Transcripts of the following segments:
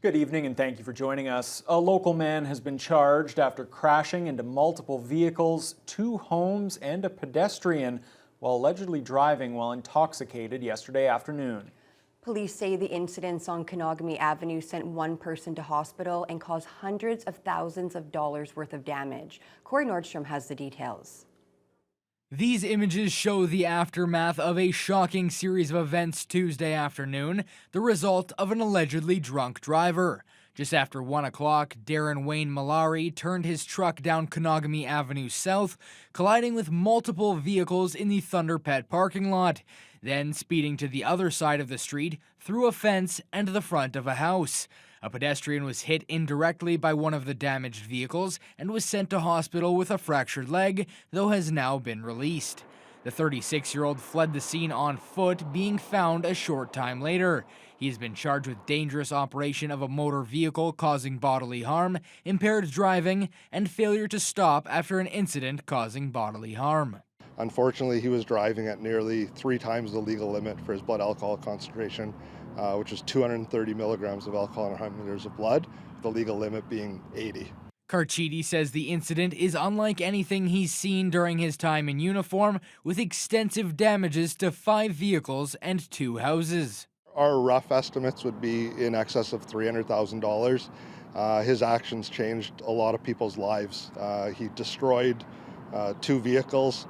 Good evening and thank you for joining us. A local man has been charged after crashing into multiple vehicles, 2 homes and a pedestrian while allegedly driving while intoxicated yesterday afternoon. Police say the incidents on Kenogami Avenue sent one person to hospital and caused hundreds of thousands of dollars worth of damage. Corey Nordstrom has the details. These images show the aftermath of a shocking series of events Tuesday afternoon, the result of an allegedly drunk driver. Just after 1 o'clock, Darren Wayne Malari turned his truck down Kenogami Avenue South, colliding with multiple vehicles in the Thunder Pet parking lot, then speeding to the other side of the street through a fence and the front of a house. A pedestrian was hit indirectly by one of the damaged vehicles and was sent to hospital with a fractured leg, though has now been released. The 36-year-old fled the scene on foot, being found a short time later. He has been charged with dangerous operation of a motor vehicle causing bodily harm, impaired driving, and failure to stop after an incident causing bodily harm. Unfortunately, he was driving at nearly 3 times the legal limit for his blood alcohol concentration, which is 230 milligrams of alcohol in 100 milliliters of blood, the legal limit being 80. Carchidi says the incident is unlike anything he's seen during his time in uniform, with extensive damages to 5 vehicles and 2 houses. Our rough estimates would be in excess of $300,000. His actions changed a lot of people's lives. He destroyed 2 vehicles,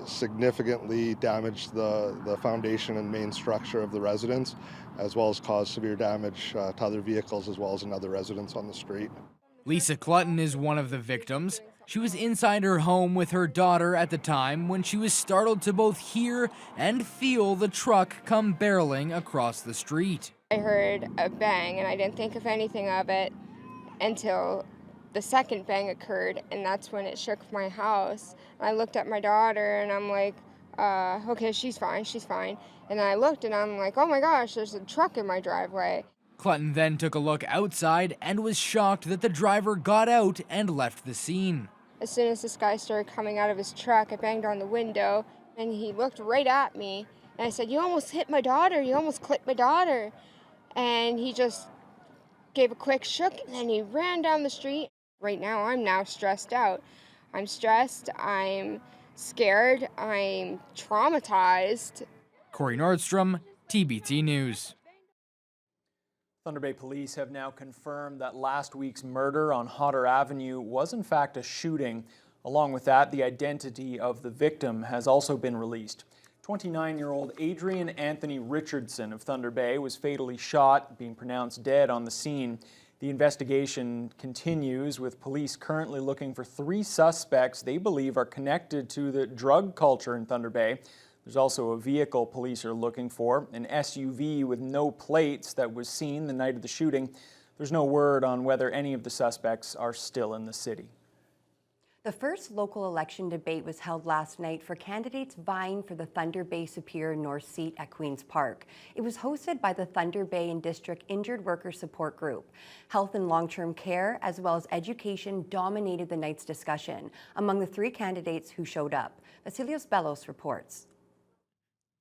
significantly damaged the foundation and main structure of the residence, as well as caused severe damage to other vehicles as well as another residence on the street. Lisa Clutton is one of the victims. She was inside her home with her daughter at the time when she was startled to both hear and feel the truck come barreling across the street. I heard a bang and I didn't think of anything of it until the second bang occurred, and that's when it shook my house. I looked at my daughter and I'm like, okay, she's fine. And then I looked and I'm like, oh my gosh, there's a truck in my driveway. Clutton then took a look outside and was shocked that the driver got out and left the scene. As soon as this guy started coming out of his truck, I banged on the window and he looked right at me. And I said, you almost hit my daughter. You almost clipped my daughter. And he just gave a quick shook and then he ran down the street. Right now, I'm now stressed out. I'm stressed, I'm scared, I'm traumatized. Corey Nordstrom, TBT News. Thunder Bay Police have now confirmed that last week's murder on Hodder Avenue was in fact a shooting. Along with that, the identity of the victim has also been released. 29-year-old Adrian Anthony Richardson of Thunder Bay was fatally shot, being pronounced dead on the scene. The investigation continues, with police currently looking for 3 suspects they believe are connected to the drug culture in Thunder Bay. There's also a vehicle police are looking for, an SUV with no plates that was seen the night of the shooting. There's no word on whether any of the suspects are still in the city. The first local election debate was held last night for candidates vying for the Thunder Bay Superior North seat at Queen's Park. It was hosted by the Thunder Bay and District Injured Worker Support Group. Health and long-term care, as well as education, dominated the night's discussion among the 3 candidates who showed up. Vasilios Bellos reports.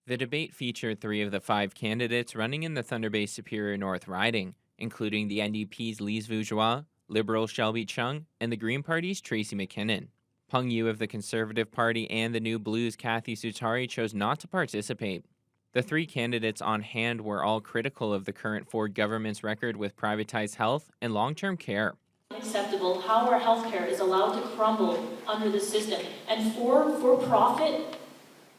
The debate featured 3 of the 5 candidates running in the Thunder Bay Superior North riding, including the NDP's Lise Vougeois, Liberal Shelby Chung, and the Green Party's Tracy McKinnon. Peng Yu of the Conservative Party and the New Blues' Kathy Sutari chose not to participate. The 3 candidates on hand were all critical of the current Ford government's record with privatized health and long-term care. Unacceptable how our healthcare is allowed to crumble under the system, and for-profit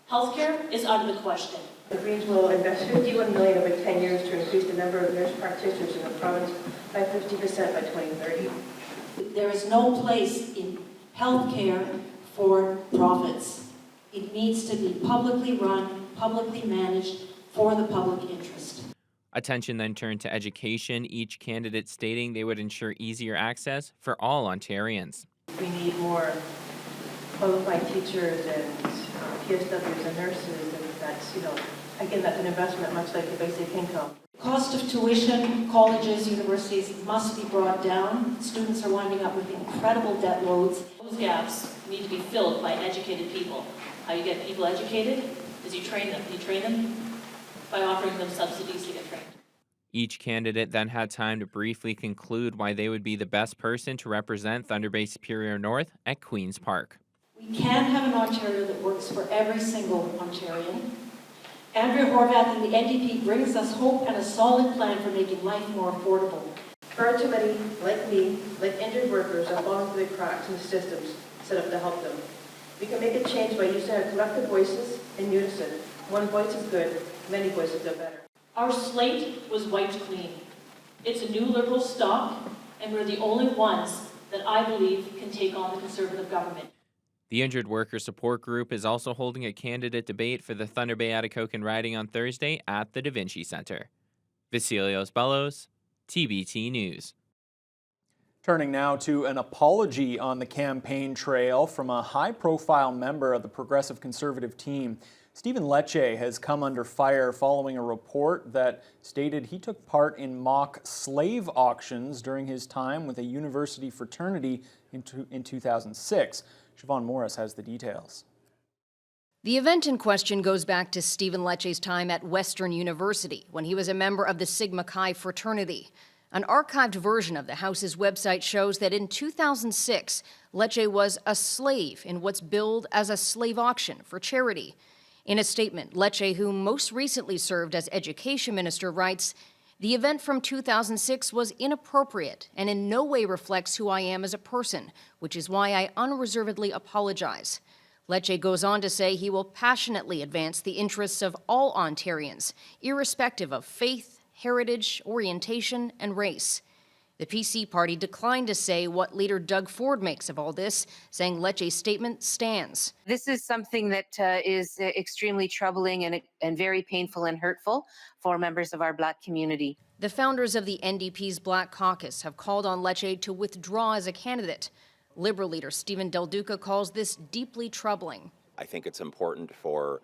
healthcare is out of the question. The Greens will invest $51 million over 10 years to increase the number of nurse practitioners in the province by 50% by 2030. There is no place in healthcare for profits. It needs to be publicly run, publicly managed, for the public interest. Attention then turned to education, each candidate stating they would ensure easier access for all Ontarians. We need more qualified teachers and PSWs and nurses, and that's, again, that's an investment much like the basic income. Cost of tuition, colleges, universities must be brought down. Students are winding up with incredible debt loads. Those gaps need to be filled by educated people. How you get people educated is you train them. You train them by offering them subsidies to get trained. Each candidate then had time to briefly conclude why they would be the best person to represent Thunder Bay Superior North at Queen's Park. We can have an Ontario that works for every single Ontarian. Andrea Horvath and the NDP brings us hope and a solid plan for making life more affordable. Far too many, like me, like injured workers, are falling through the cracks in the systems set up to help them. We can make a change by using our collective voices in unison. One voice is good, many voices are better. Our slate was wiped clean. It's a new Liberal stock, and we're the only ones that I believe can take on the Conservative government. The Injured Worker Support Group is also holding a candidate debate for the Thunder Bay Atikokan riding on Thursday at the Da Vinci Center. Vasilios Bellos, TBT News. Turning now to an apology on the campaign trail from a high-profile member of the Progressive Conservative team. Stephen Lecce has come under fire following a report that stated he took part in mock slave auctions during his time with a university fraternity in 2006. Siobhan Morris has the details. The event in question goes back to Stephen Lecce's time at Western University when he was a member of the Sigma Chi fraternity. An archived version of the House's website shows that in 2006, Lecce was a slave in what's billed as a slave auction for charity. In a statement, Lecce, who most recently served as education minister, writes, "The event from 2006 was inappropriate and in no way reflects who I am as a person, which is why I unreservedly apologize." Lecce goes on to say he will passionately advance the interests of all Ontarians, irrespective of faith, heritage, orientation, and race. The PC party declined to say what leader Doug Ford makes of all this, saying Lecce's statement stands. This is something that is extremely troubling and very painful and hurtful for members of our Black community. The founders of the NDP's Black Caucus have called on Lecce to withdraw as a candidate. Liberal leader Stephen Del Duca calls this deeply troubling. I think it's important for,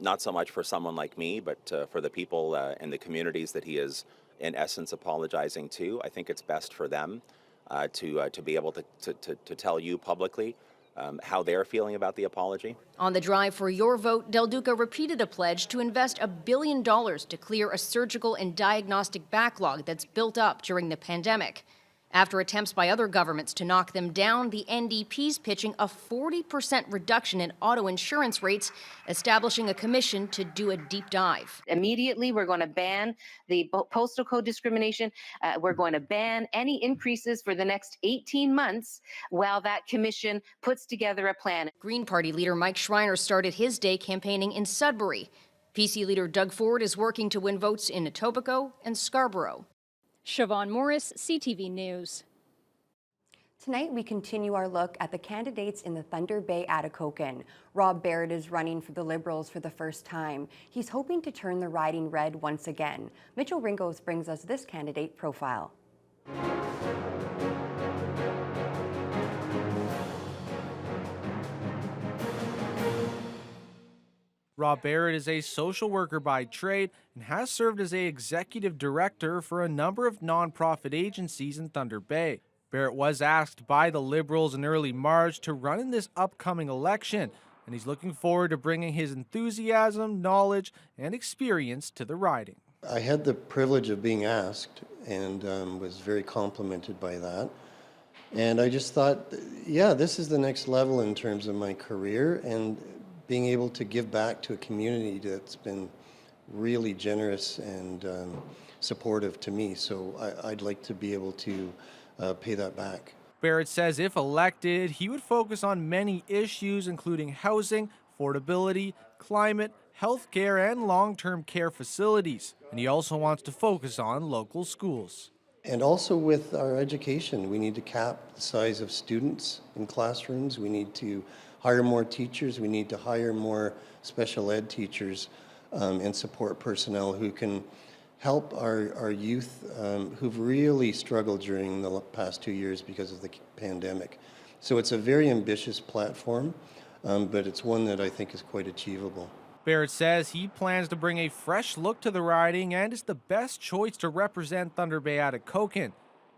not so much for someone like me, but for the people and the communities that he is in essence apologizing to. I think it's best for them to be able to tell you publicly how they're feeling about the apology. On the drive for your vote, Del Duca repeated a pledge to invest $1 billion to clear a surgical and diagnostic backlog that's built up during the pandemic. After attempts by other governments to knock them down, the NDP's pitching a 40% reduction in auto insurance rates, establishing a commission to do a deep dive. Immediately, we're going to ban the postal code discrimination. We're going to ban any increases for the next 18 months while that commission puts together a plan. Green Party leader Mike Schreiner started his day campaigning in Sudbury. PC leader Doug Ford is working to win votes in Etobicoke and Scarborough. Siobhan Morris, CTV News. Tonight, we continue our look at the candidates in the Thunder Bay Atikokan. Rob Barrett is running for the Liberals for the first time. He's hoping to turn the riding red once again. Mitchell Ringos brings us this candidate profile. Rob Barrett is a social worker by trade and has served as an executive director for a number of nonprofit agencies in Thunder Bay. Barrett was asked by the Liberals in early March to run in this upcoming election, and he's looking forward to bringing his enthusiasm, knowledge, and experience to the riding. I had the privilege of being asked and was very complimented by that. And I just thought, yeah, this is the next level in terms of my career and being able to give back to a community that's been really generous and supportive to me. So I'd like to be able to pay that back. Barrett says if elected, he would focus on many issues, including housing, affordability, climate, healthcare, and long-term care facilities. And he also wants to focus on local schools. And also with our education, we need to cap the size of students in classrooms. We need to hire more teachers. We need to hire more special ed teachers and support personnel who can help our youth who've really struggled during the past 2 years because of the pandemic. So it's a very ambitious platform, but it's one that I think is quite achievable. Barrett says he plans to bring a fresh look to the riding and is the best choice to represent Thunder Bay Atikokan.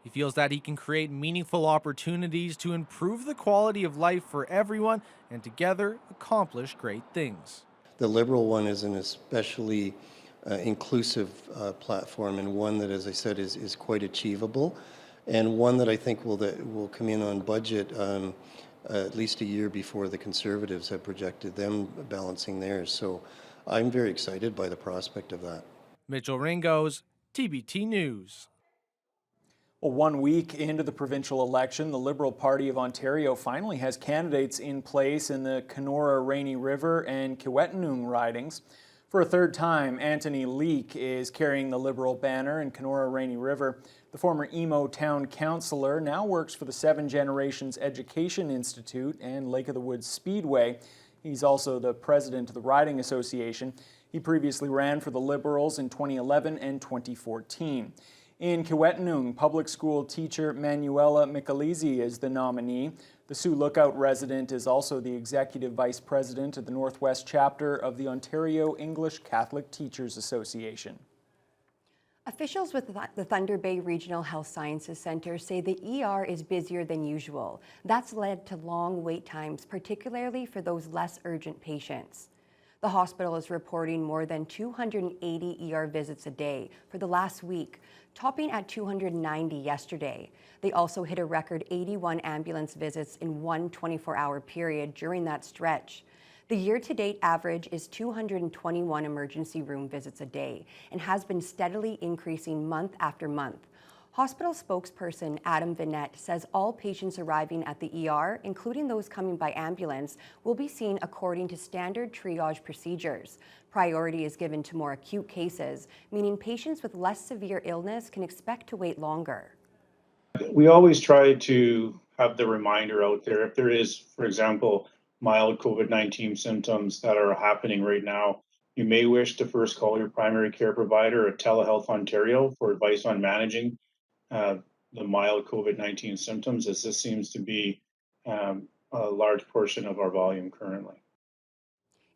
He feels that he can create meaningful opportunities to improve the quality of life for everyone and together accomplish great things. The Liberal one is an especially inclusive platform, and one that, as I said, is quite achievable, and one that I think will come in on budget at least a year before the Conservatives have projected them balancing theirs. So I'm very excited by the prospect of that. Mitchell Ringos, TBT News. Well, 1 week into the provincial election, the Liberal Party of Ontario finally has candidates in place in the Kenora Rainy River and Kiiwetinoong ridings. For a third time, Anthony Leek is carrying the Liberal banner in Kenora Rainy River. The former Emo Town Councillor now works for the Seven Generations Education Institute and Lake of the Woods Speedway. He's also the president of the Riding Association. He previously ran for the Liberals in 2011 and 2014. In Kiiwetinoong, public school teacher Manuela Michelizzi is the nominee. The Sioux Lookout resident is also the executive vice president of the Northwest chapter of the Ontario English Catholic Teachers Association. Officials with the Thunder Bay Regional Health Sciences Centre say the ER is busier than usual. That's led to long wait times, particularly for those less urgent patients. The hospital is reporting more than 280 ER visits a day for the last week, topping at 290 yesterday. They also hit a record 81 ambulance visits in one 24-hour period during that stretch. The year-to-date average is 221 emergency room visits a day and has been steadily increasing month after month. Hospital spokesperson Adam Vinette says all patients arriving at the ER, including those coming by ambulance, will be seen according to standard triage procedures. Priority is given to more acute cases, meaning patients with less severe illness can expect to wait longer. We always try to have the reminder out there if there is, for example, mild COVID-19 symptoms that are happening right now. You may wish to first call your primary care provider at Telehealth Ontario for advice on managing the mild COVID-19 symptoms, as this seems to be a large portion of our volume currently.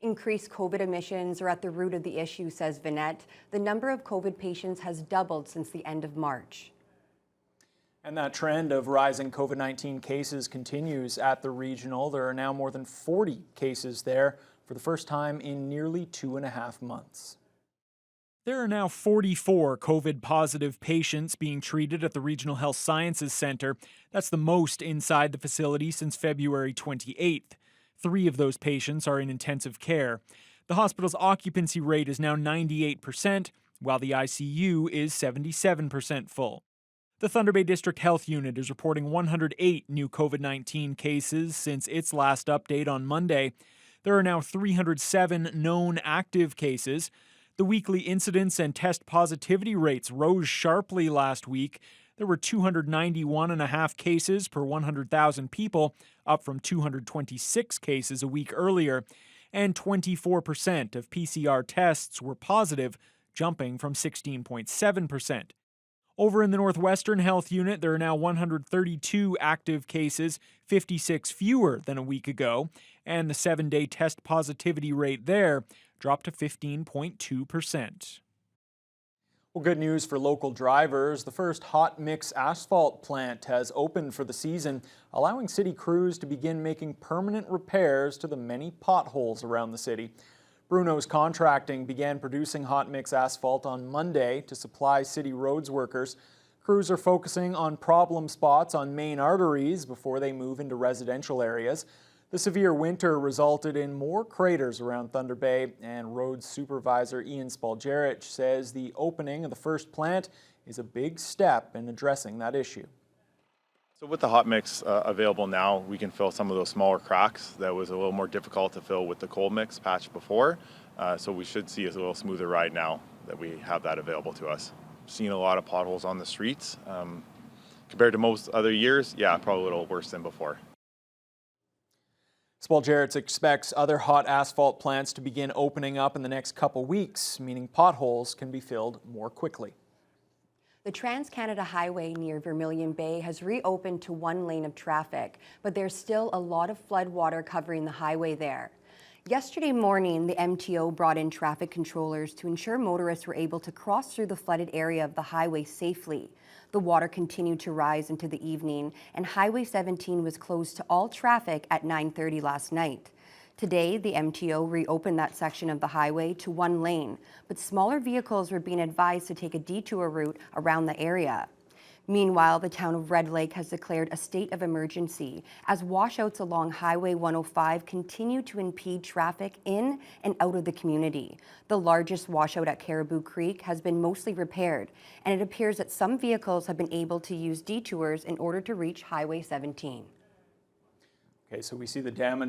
Increased COVID emissions are at the root of the issue, says Vinette. The number of COVID patients has doubled since the end of March. And that trend of rising COVID-19 cases continues at the regional. There are now more than 40 cases there for the first time in nearly 2.5 months. There are now 44 COVID-positive patients being treated at the Regional Health Sciences Centre. That's the most inside the facility since February 28th. 3 of those patients are in intensive care. The hospital's occupancy rate is now 98%, while the ICU is 77% full. The Thunder Bay District Health Unit is reporting 108 new COVID-19 cases since its last update on Monday. There are now 307 known active cases. The weekly incidence and test positivity rates rose sharply last week. There were 291.5 cases per 100,000 people, up from 226 cases a week earlier, and 24% of PCR tests were positive, jumping from 16.7%. Over in the Northwestern Health Unit, there are now 132 active cases, 56 fewer than a week ago, and the 7-day test positivity rate there dropped to 15.2%. Well, good news for local drivers. The first hot mix asphalt plant has opened for the season, allowing city crews to begin making permanent repairs to the many potholes around the city. Bruno's Contracting began producing hot mix asphalt on Monday to supply city roads workers. Crews are focusing on problem spots on main arteries before they move into residential areas. The severe winter resulted in more craters around Thunder Bay, and roads supervisor Ian Spaljerich says the opening of the first plant is a big step in addressing that issue. So with the hot mix available now, we can fill some of those smaller cracks that was a little more difficult to fill with the cold mix patch before. So we should see a little smoother ride now that we have that available to us. Seen a lot of potholes on the streets. Compared to most other years, yeah, probably a little worse than before. Spaljerich expects other hot asphalt plants to begin opening up in the next couple weeks, meaning potholes can be filled more quickly. The Trans-Canada Highway near Vermilion Bay has reopened to one lane of traffic, but there's still a lot of flood water covering the highway there. Yesterday morning, the MTO brought in traffic controllers to ensure motorists were able to cross through the flooded area of the highway safely. The water continued to rise into the evening, and Highway 17 was closed to all traffic at 9:30 last night. Today, the MTO reopened that section of the highway to one lane, but smaller vehicles were being advised to take a detour route around the area. Meanwhile, the town of Red Lake has declared a state of emergency as washouts along Highway 105 continue to impede traffic in and out of the community. The largest washout at Caribou Creek has been mostly repaired, and it appears that some vehicles have been able to use detours in order to reach Highway 17. Okay, so we see the damage